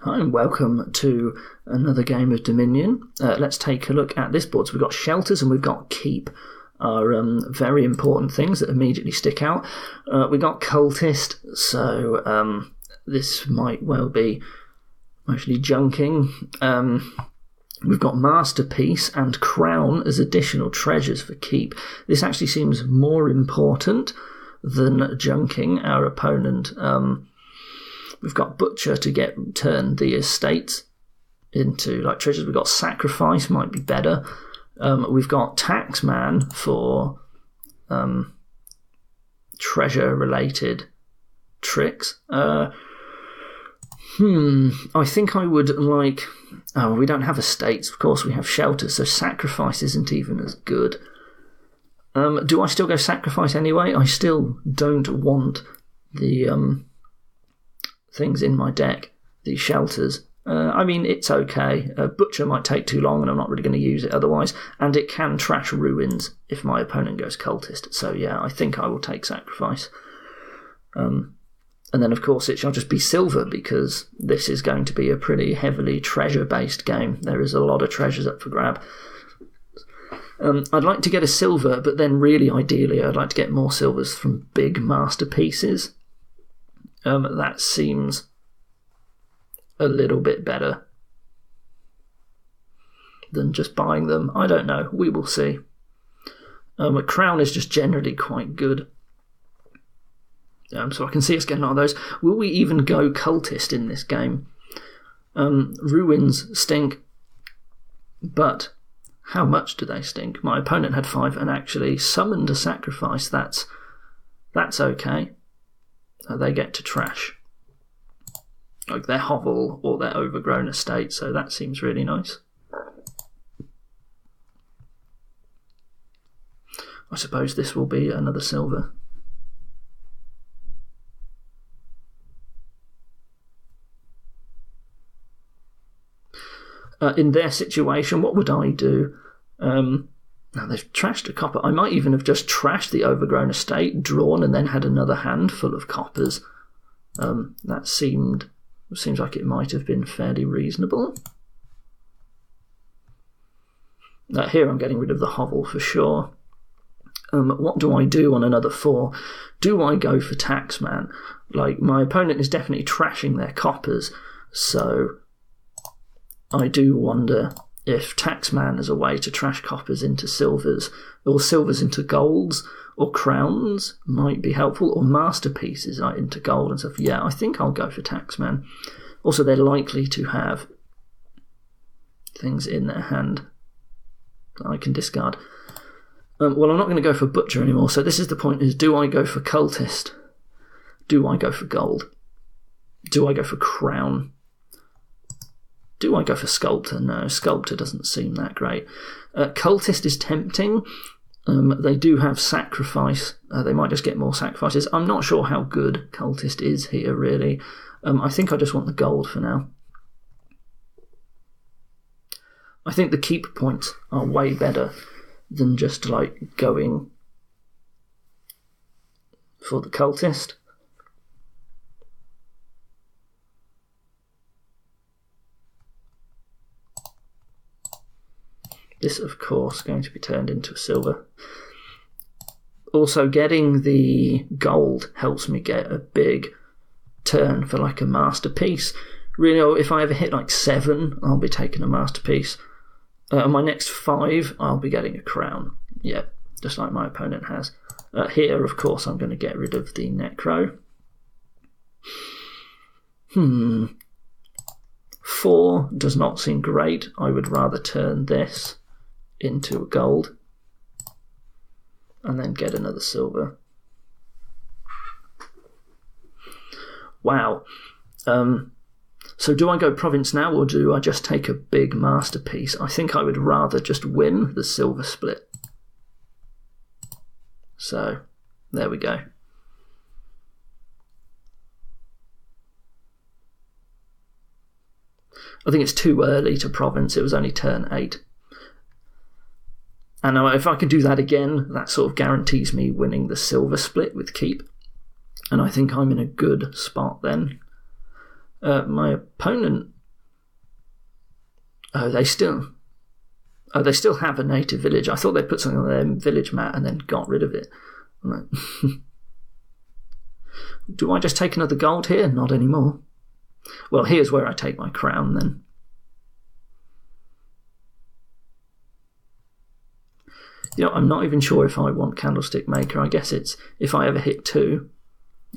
Hi and welcome to another game of Dominion. Let's take a look at this board. So we've got shelters and we've got keep, are very important things that immediately stick out. We've got cultist, so this might well be mostly junking. We've got masterpiece and crown as additional treasures for keep. This actually seems more important than junking our opponent. We've got butcher to turn the estates into like treasures. We've got sacrifice, might be better. We've got taxman for treasure related tricks. I think I would like... Oh, we don't have estates, of course we have shelters, so sacrifice isn't even as good. Do I still go sacrifice anyway? I still don't want the things in my deck, these shelters. I mean, it's okay. Butcher might take too long and I'm not really going to use it otherwise, and it can trash ruins if my opponent goes cultist. So yeah, I think I will take sacrifice. And then of course it shall just be silver, because this is going to be a pretty heavily treasure-based game. There is a lot of treasures up for grab. I'd like to get a silver, but then really ideally I'd like to get more silvers from big masterpieces. That seems a little bit better than just buying them. I don't know. We will see. A crown is just generally quite good. So I can see us getting a lot of those. Will we even go cultist in this game? Ruins stink, but how much do they stink? My opponent had 5 and actually summoned a sacrifice. That's okay. They get to trash like their hovel or their overgrown estate, so that seems really nice. I suppose this will be another silver. In their situation, what would I do? Now they've trashed a copper. I might even have just trashed the overgrown estate, drawn, and then had another hand full of coppers. That seems like it might have been fairly reasonable. Here I'm getting rid of the hovel for sure. What do I do on another 4? Do I go for taxman? Like, my opponent is definitely trashing their coppers, so I do wonder if taxman is a way to trash coppers into silvers, or silvers into golds, or crowns might be helpful, or masterpieces into gold and stuff. Yeah, I think I'll go for taxman. Also, they're likely to have things in their hand that I can discard. Well, I'm not going to go for butcher anymore, so this is the point, is do I go for cultist? Do I go for gold? Do I go for crown? Do I go for sculptor? No, sculptor doesn't seem that great. Cultist is tempting. They do have sacrifice. They might just get more sacrifices. I'm not sure how good cultist is here, really. I think I just want the gold for now. I think the keep points are way better than just like going for the cultist. This, of course, going to be turned into a silver. Also, getting the gold helps me get a big turn for like a masterpiece. Really, if I ever hit like 7, I'll be taking a masterpiece. On my next 5, I'll be getting a crown. Yeah, just like my opponent has. Here, of course, I'm going to get rid of the necro. 4 does not seem great. I would rather turn this into a gold and then get another silver. Wow. So do I go province now, or do I just take a big masterpiece? I think I would rather just win the silver split. So there we go. I think it's too early to province. It was only turn 8. And if I can do that again, that sort of guarantees me winning the silver split with keep. And I think I'm in a good spot then. My opponent Oh, they still have a native village. I thought they put something on their village map and then got rid of it. Do I just take another gold here? Not anymore. Well, here's where I take my crown then. I'm not even sure if I want Candlestick Maker. I guess it's if I ever hit 2,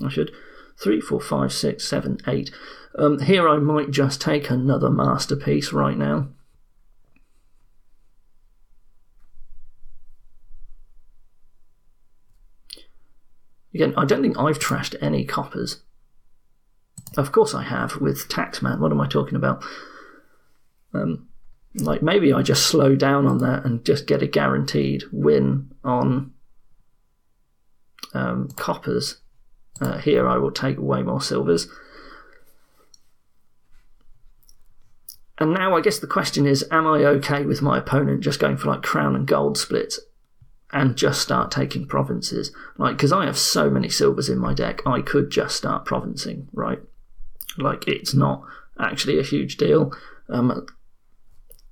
I should. 3, 4, 5, 6, 7, 8. Here I might just take another masterpiece right now. Again, I don't think I've trashed any coppers. Of course I have with Taxman. What am I talking about? Like maybe I just slow down on that and just get a guaranteed win on coppers. Here I will take way more silvers. And now I guess the question is, am I okay with my opponent just going for like crown and gold splits and just start taking provinces? Like, because I have so many silvers in my deck, I could just start provincing, right? Like, it's not actually a huge deal.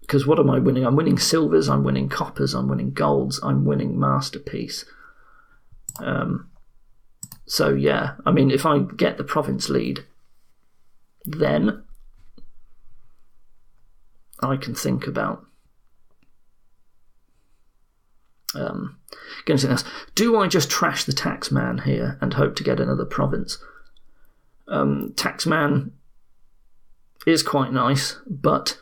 Because what am I winning? I'm winning silvers, I'm winning coppers, I'm winning golds, I'm winning masterpiece. So yeah, I mean, if I get the province lead, then I can think about getting something else. Do I just trash the Taxman here and hope to get another province? Taxman is quite nice, but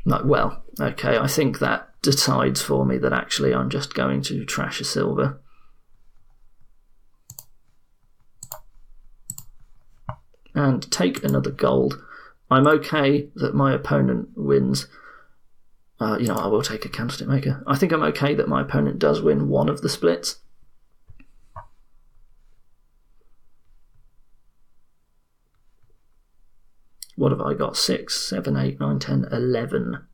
well, okay, I think that decides for me that actually I'm just going to trash a silver. And take another gold. I'm okay that my opponent wins. I will take a Candlestick Maker. I think I'm okay that my opponent does win one of the splits. What have I got? 6, 7, 8, 9, 10, 11.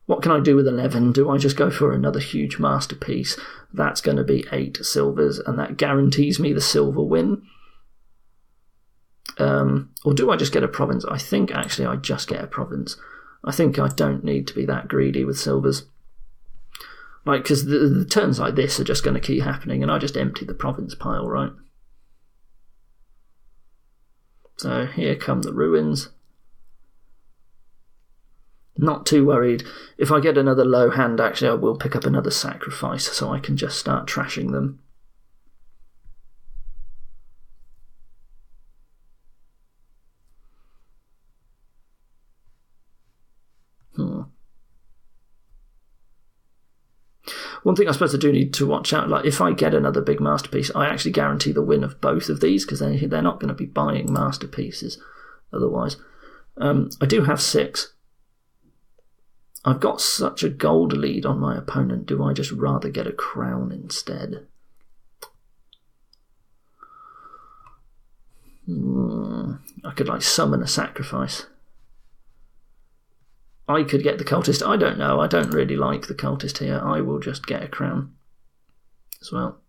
What can I do with 11? Do I just go for another huge masterpiece? That's going to be 8 silvers, and that guarantees me the silver win. Or do I just get a province? I think actually I just get a province. I think I don't need to be that greedy with silvers. Like, because the turns like this are just going to keep happening, and I just empty the province pile, right? So here come the ruins. Not too worried. If I get another low hand, actually I will pick up another sacrifice so I can just start trashing them. One thing I suppose I do need to watch out, like if I get another big masterpiece, I actually guarantee the win of both of these because they're not going to be buying masterpieces otherwise. I do have 6. I've got such a gold lead on my opponent. Do I just rather get a crown instead? I could like summon a sacrifice. I could get the Cultist. I don't know. I don't really like the Cultist here. I will just get a crown as well.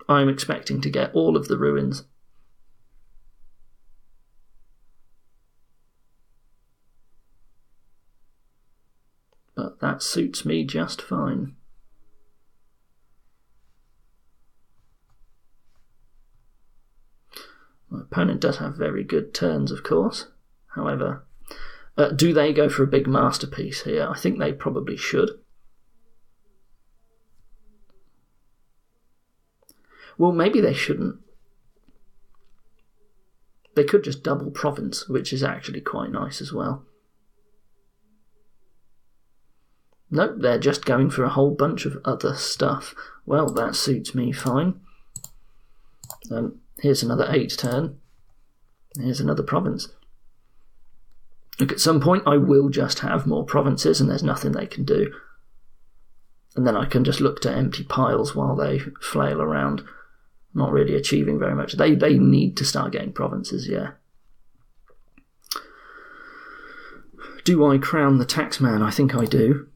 I'm expecting to get all of the ruins. But that suits me just fine. My opponent does have very good turns, of course. However, do they go for a big masterpiece here? I think they probably should. Well, maybe they shouldn't. They could just double province, which is actually quite nice as well. Nope, they're just going for a whole bunch of other stuff. Well, that suits me fine. Here's another 8 turn. Here's another province. Look, at some point I will just have more provinces and there's nothing they can do. And then I can just look to empty piles while they flail around, not really achieving very much. They need to start getting provinces, yeah. Do I crown the Taxman? I think I do.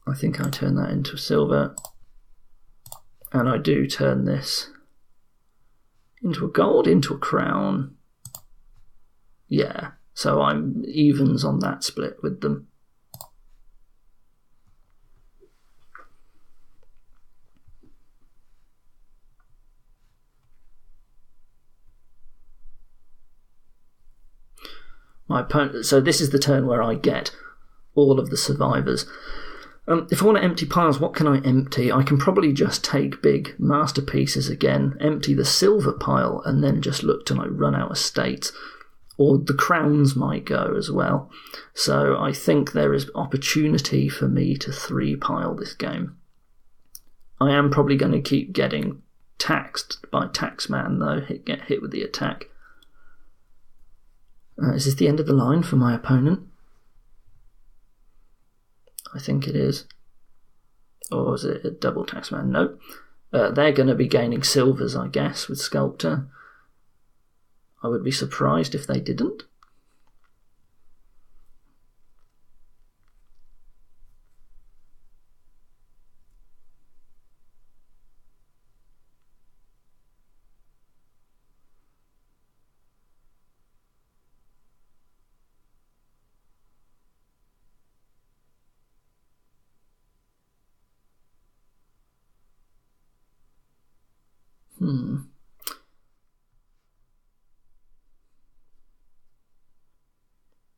I think I turn that into silver. And I do turn this Into a gold, into a crown. Yeah, so I'm evens on that split with them. My opponent. So this is the turn where I get all of the survivors. If I want to empty piles, what can I empty? I can probably just take big masterpieces again, empty the silver pile, and then just look till I run out of states. Or the crowns might go as well. So I think there is opportunity for me to 3-pile this game. I am probably going to keep getting taxed by Taxman, though, get hit with the attack. Is this the end of the line for my opponent? I think it is. Or is it a double Taxman? Nope. They're going to be gaining silvers, I guess, with Sculptor. I would be surprised if they didn't.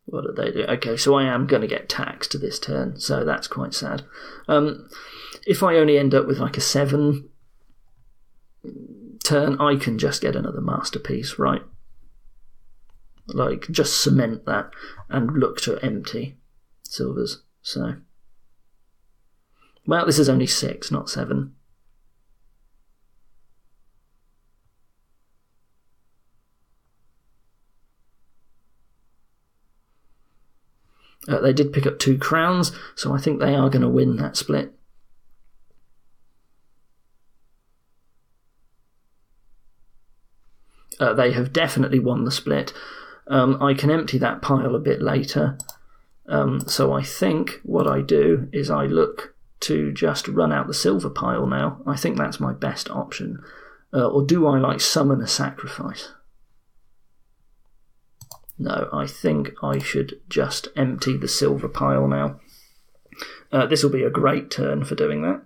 What did they do? Okay, so I am going to get taxed this turn, so that's quite sad. If I only end up with like a 7 turn, I can just get another masterpiece, right? Like, just cement that and look to empty silvers. So, well, this is only 6, not 7. They did pick up 2 crowns, so I think they are going to win that split. They have definitely won the split. I can empty that pile a bit later. So I think what I do is I look to just run out the silver pile now. I think that's my best option. Or do I like summon a sacrifice? No, I think I should just empty the silver pile now. This will be a great turn for doing that.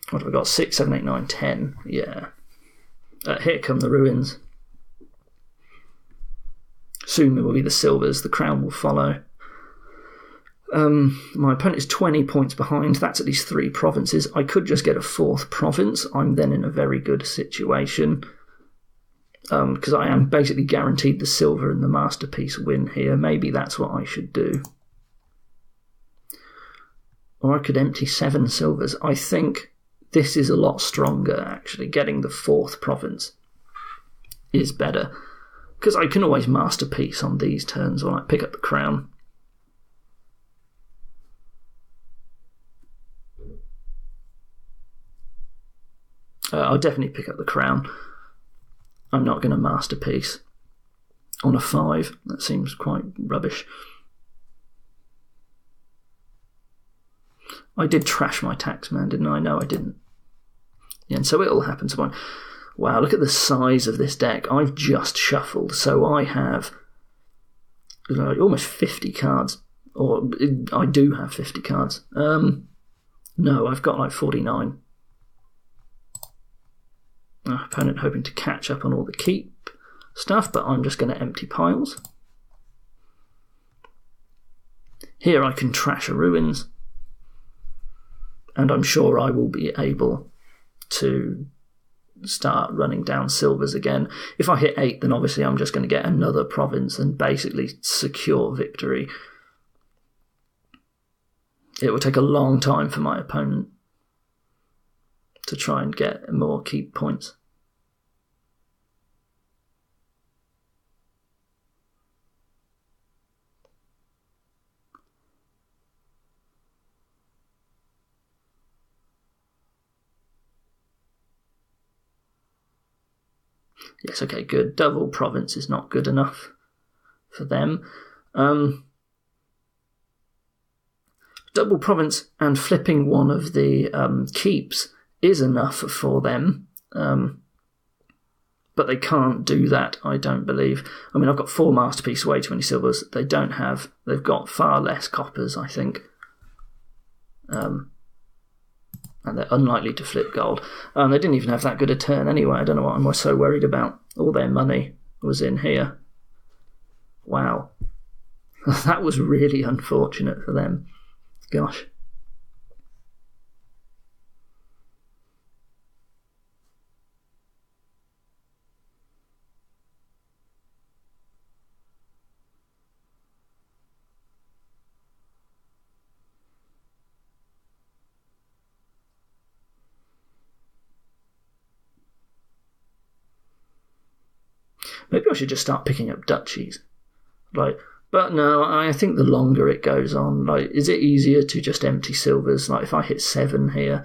What have I got? 6, 7, 8, 9, 10. Yeah. Here come the ruins. Soon there will be the silvers. The crown will follow. My opponent is 20 points behind. That's at least 3 provinces. I could just get a 4th province. I'm then in a very good situation. Because I am basically guaranteed the silver and the masterpiece win here. Maybe that's what I should do. Or I could empty 7 silvers. I think this is a lot stronger, actually. Getting the 4th province is better. Because I can always masterpiece on these turns when I pick up the crown. I'll definitely pick up the crown. I'm not going to masterpiece on a 5. That seems quite rubbish. I did trash my Taxman, didn't I? No, I didn't. Yeah, and so it'll happen to mine. Wow, look at the size of this deck. I've just shuffled, so I have almost 50 cards. Or I do have 50 cards. No, I've got like 49. My opponent hoping to catch up on all the keep stuff, but I'm just going to empty piles. Here I can trash a ruins, and I'm sure I will be able to start running down silvers again. If I hit 8, then obviously I'm just going to get another province and basically secure victory. It will take a long time for my opponent to try and get more keep points. Yes, okay, good. Double province is not good enough for them. Double province and flipping one of the keeps is enough for them. But they can't do that, I don't believe. I mean, I've got 4 masterpiece, way too many silvers. They've got far less coppers, I think. And they're unlikely to flip gold. They didn't even have that good a turn anyway. I don't know what I'm so worried about. All their money was in here. Wow. That was really unfortunate for them. Gosh. Maybe I should just start picking up duchies. But no, I think the longer it goes on, is it easier to just empty silvers? If I hit 7 here,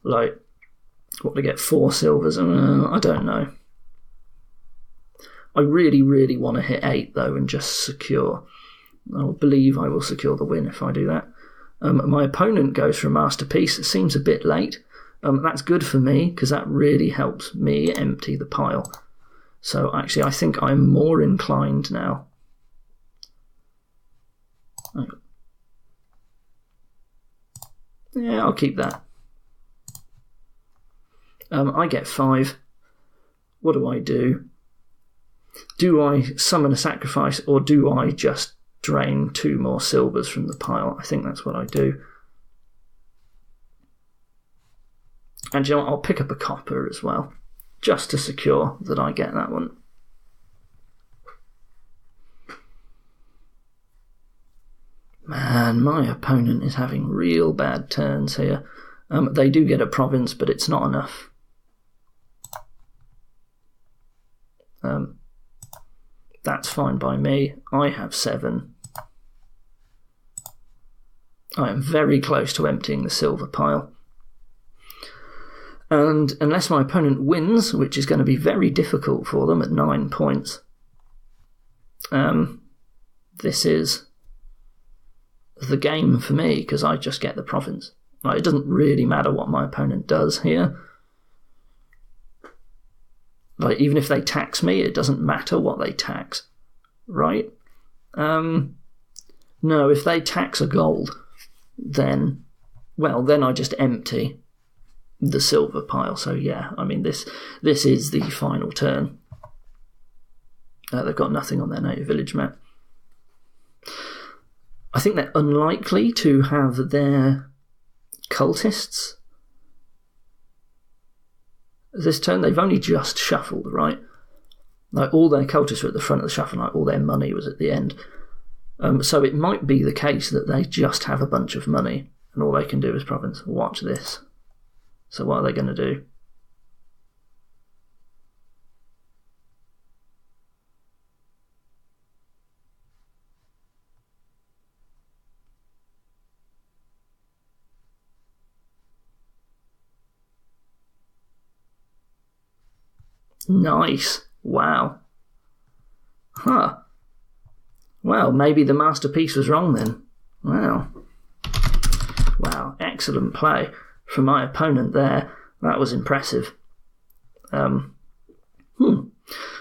what to get 4 silvers? I don't know. I really, really want to hit 8 though and just secure. I believe I will secure the win if I do that. My opponent goes for a masterpiece. It seems a bit late. That's good for me because that really helps me empty the pile. So actually, I think I'm more inclined now. Yeah, I'll keep that. I get 5. What do? Do I summon a sacrifice, or do I just drain 2 more silvers from the pile? I think that's what I do. And you know what? I'll pick up a copper as well, just to secure that I get that one. Man, my opponent is having real bad turns here. They do get a province, but it's not enough. That's fine by me. I have 7. I am very close to emptying the silver pile. And unless my opponent wins, which is going to be very difficult for them at 9 points, this is the game for me, because I just get the province. It doesn't really matter what my opponent does here. Even if they tax me, it doesn't matter what they tax, right? No, if they tax a gold, then I just empty the silver pile. So yeah, I mean, this is the final turn. They've got nothing on their native village map. I think they're unlikely to have their cultists this turn. They've only just shuffled, right? All their cultists were at the front of the shuffle, all their money was at the end. So it might be the case that they just have a bunch of money and all they can do is province. Watch this. So what are they going to do? Nice. Wow. Huh. Well, maybe the masterpiece was wrong then. Wow. Wow, excellent play from my opponent there. That was impressive.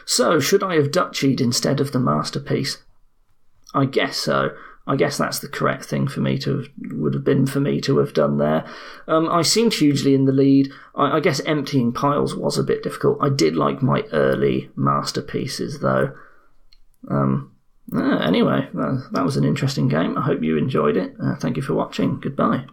So, should I have duchied instead of the masterpiece? I guess so. I guess that's the correct thing for me to have done there. I seemed hugely in the lead. I guess emptying piles was a bit difficult. I did like my early masterpieces though. Anyway, that was an interesting game. I hope you enjoyed it. Thank you for watching. Goodbye.